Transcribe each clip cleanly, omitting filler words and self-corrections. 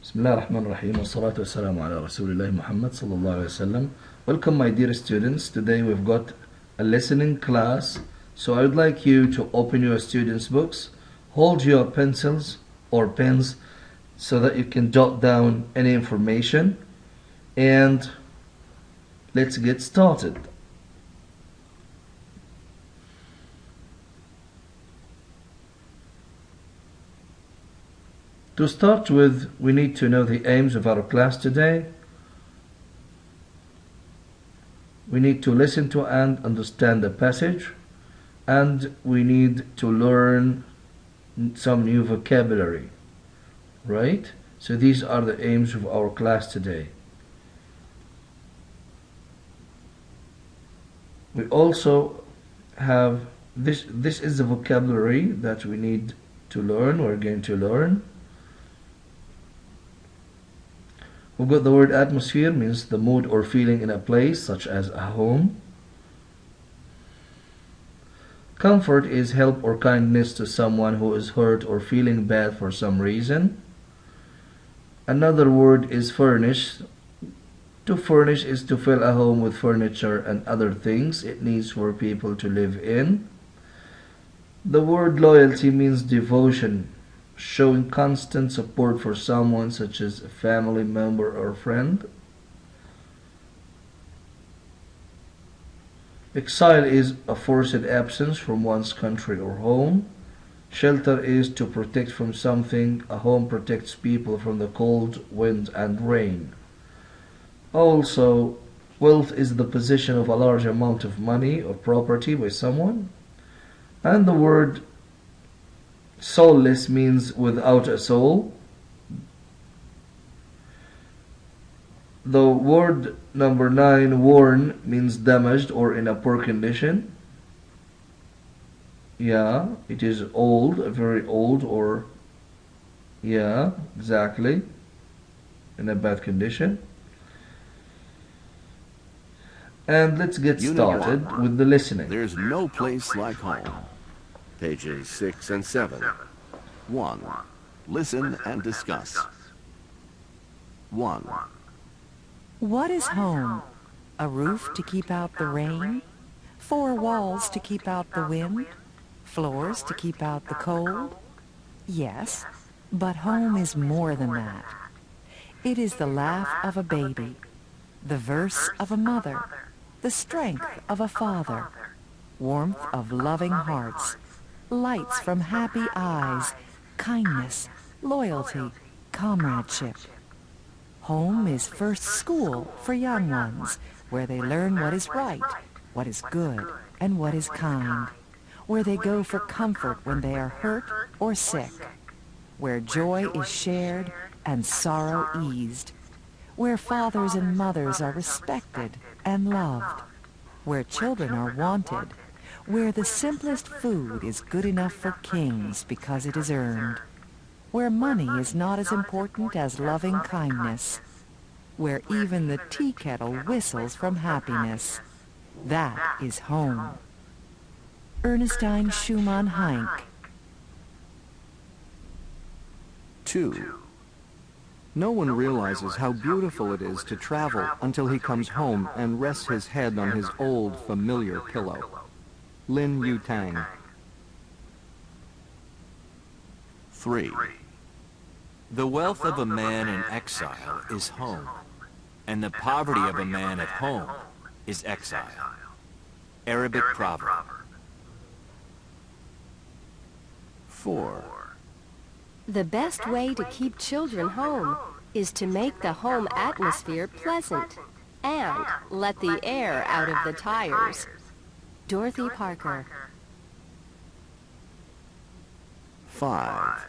Bismillah ar-Rahman ar-Rahim wa salatu wa salamu ala Rasulullah Muhammad sallallahu alayhi wa sallam. Welcome my dear students. Today we've got a listening class. So I would like you to open your students' books, hold your pencils or pens so that you can jot down any information, and let's get started. To start with, we need to know the aims of our class today. We need to listen to and understand the passage, and we need to learn some new vocabulary, right? So these are the aims of our class today. We also have this is the vocabulary that we need to learn, we're going to learn. We've got the word atmosphere, means the mood or feeling in a place, such as a home. Comfort is help or kindness to someone who is hurt or feeling bad for some reason. Another word is furnish. To furnish is to fill a home with furniture and other things it needs for people to live in. The word loyalty means devotion, showing constant support for someone such as a family member or friend. Exile is a forced absence from one's country or home. Shelter is to protect from something. A home protects people from the cold, wind, and rain. Also, wealth is the possession of a large amount of money or property by someone. And the word soulless means without a soul. The word number 9, worn, means damaged or in a poor condition. Yeah, it is old, very old, or yeah, exactly, in a bad condition. And let's get started with the listening. There's no place like home. Pages 6 and 7. 1. Listen and discuss. 1. What is home? A roof to keep out the rain? 4 walls to keep out the wind? Floors to keep out the cold? Yes, but home is more than that. It is the laugh of a baby, the verse of a mother, the strength of a father, warmth of loving hearts, lights from happy eyes, kindness, loyalty, comradeship. Home is first school for young ones, where they learn what is right, what is good, and what is kind, where they go for comfort when they are hurt or sick, where joy is shared and sorrow eased, where fathers and mothers are respected and loved, where children are wanted, where the simplest food is good enough for kings because it is earned, where money is not as important as loving kindness, where even the tea kettle whistles from happiness. That is home. Ernestine Schumann Heink. 2. No one realizes how beautiful it is to travel until he comes home and rests his head on his old, familiar pillow. Lin Yu Tang. 3. The wealth of a man in exile is home, and the poverty of a man at home is exile. Arabic proverb. 4. The best way to keep children home is to make the home atmosphere pleasant and let the air out of the tires. Dorothy Parker. 5.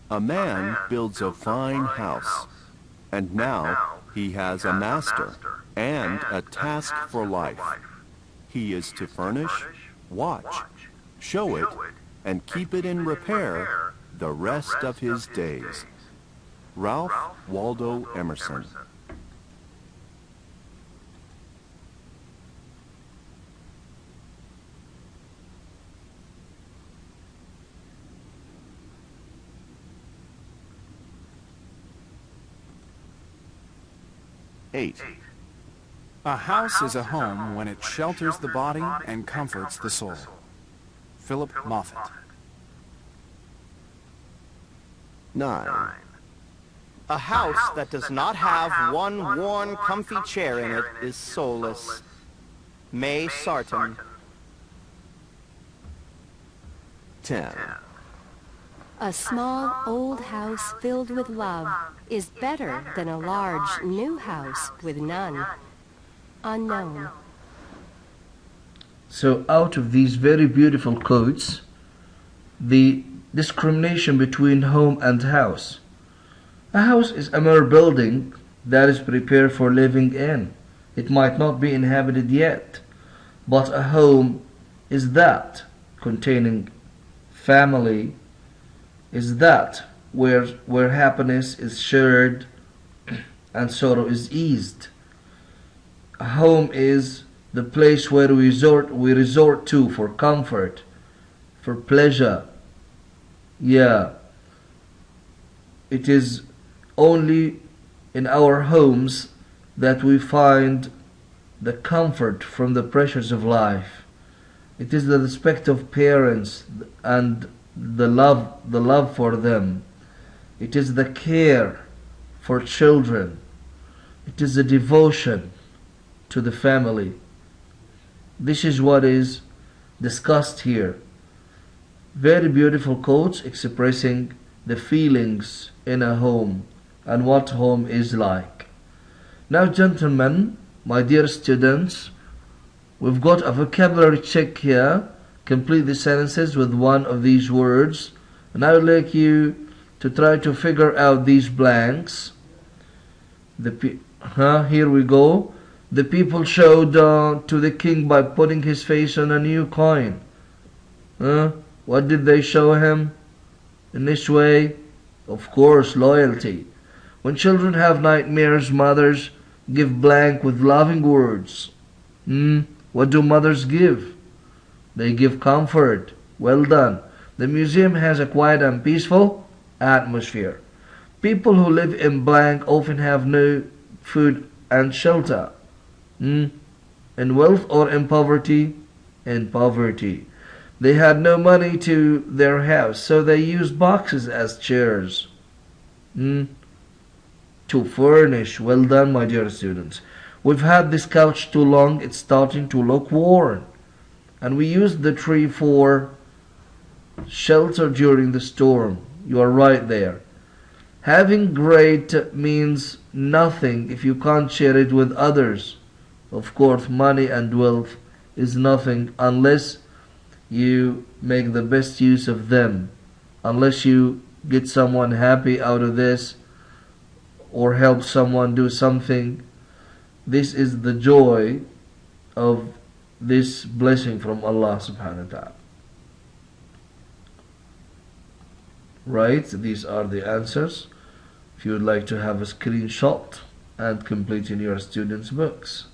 A man builds a fine house, and now he has a master and a task for life. He is to furnish, watch, show it, and keep it in repair the rest of his days. Ralph Waldo Emerson. 8. A house is a home when it shelters the body and comforts the soul. Philip Moffat. 9. A house that does not have one worn, comfy chair in it is soulless. May Sarton. 10. A small old house filled with love is better than a large new house with none. Unknown. So out of these very beautiful quotes, the discrimination between home and house. A house is a mere building that is prepared for living in. It might not be inhabited yet, but a home is that containing family, is that where happiness is shared and sorrow is eased. A home is the place where we resort to for comfort, for pleasure. Yeah, it is only in our homes that we find the comfort from the pressures of life. It is the respect of parents and the love for them. It is the care for children. It is the devotion to the family. This is what is discussed here. Very beautiful quotes expressing the feelings in a home and what home is like. Now, gentlemen, my dear students, we've got a vocabulary check here. Complete the sentences with one of these words, and I would like you to try to figure out these blanks. Here we go. The people showed to the king by putting his face on a new coin. What did they show him? In this way, of course, loyalty. When children have nightmares, mothers give blank with loving words. What do mothers give? They give comfort. Well done. The museum has a quiet and peaceful atmosphere. People who live in blank often have no food and shelter. In wealth or in poverty? In poverty. They had no money to their house, so they used boxes as chairs. To furnish. Well done, my dear students. We've had this couch too long, it's starting to look worn. And we used the tree for shelter during the storm. You are right there. Having great means nothing if you can't share it with others. Of course, money and wealth is nothing unless you make the best use of them. Unless you get someone happy out of this or help someone do something. This is the joy of this blessing from Allah subhanahu wa ta'ala. Right, these are the answers. If you would like to have a screenshot and complete in your students' books.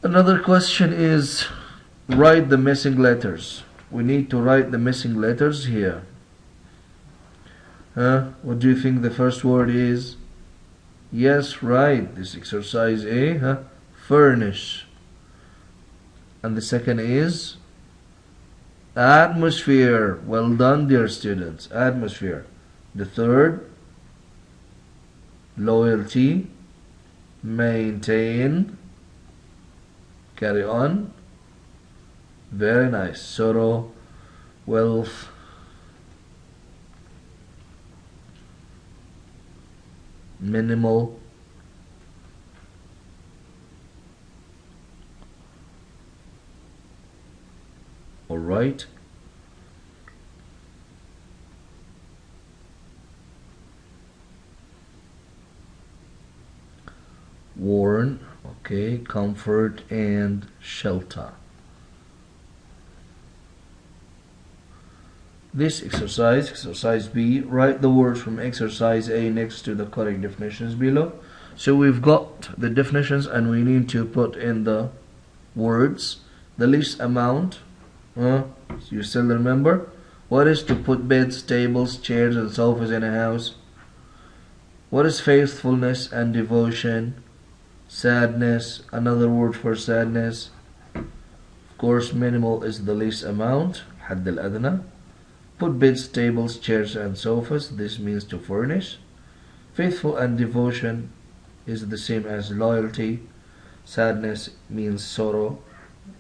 Another question is, write the missing letters. We need to write the missing letters here. What do you think the first word is? Yes, right. This exercise A, furnish. And the second is atmosphere. Well done, dear students. Atmosphere. The third, loyalty, maintain. Carry on. Very nice. Sorrow, wealth, minimal, all right. Worn, okay, comfort and shelter. This exercise B, write the words from exercise A next to the correct definitions below. So we've got the definitions and we need to put in the words. The least amount, you still remember? What is to put beds, tables, chairs and sofas in a house? What is faithfulness and devotion? Sadness, another word for sadness. Of course, minimal is the least amount, حد الأدنى. Put beds, tables, chairs and sofas, this means to furnish. Faithful and devotion is the same as loyalty. Sadness means sorrow,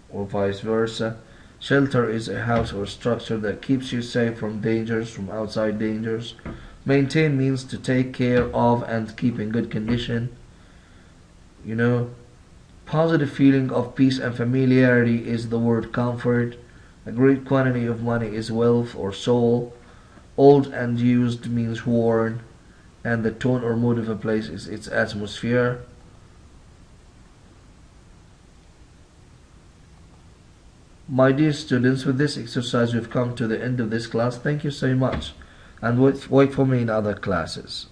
or vice versa. Shelter is a house or structure that keeps you safe from dangers, from outside dangers. Maintain means to take care of and keep in good condition. You know, positive feeling of peace and familiarity is the word comfort. A great quantity of money is wealth or soul. Old and used means worn. And the tone or mood of a place is its atmosphere. My dear students, with this exercise we've come to the end of this class. Thank you so much, and wait for me in other classes.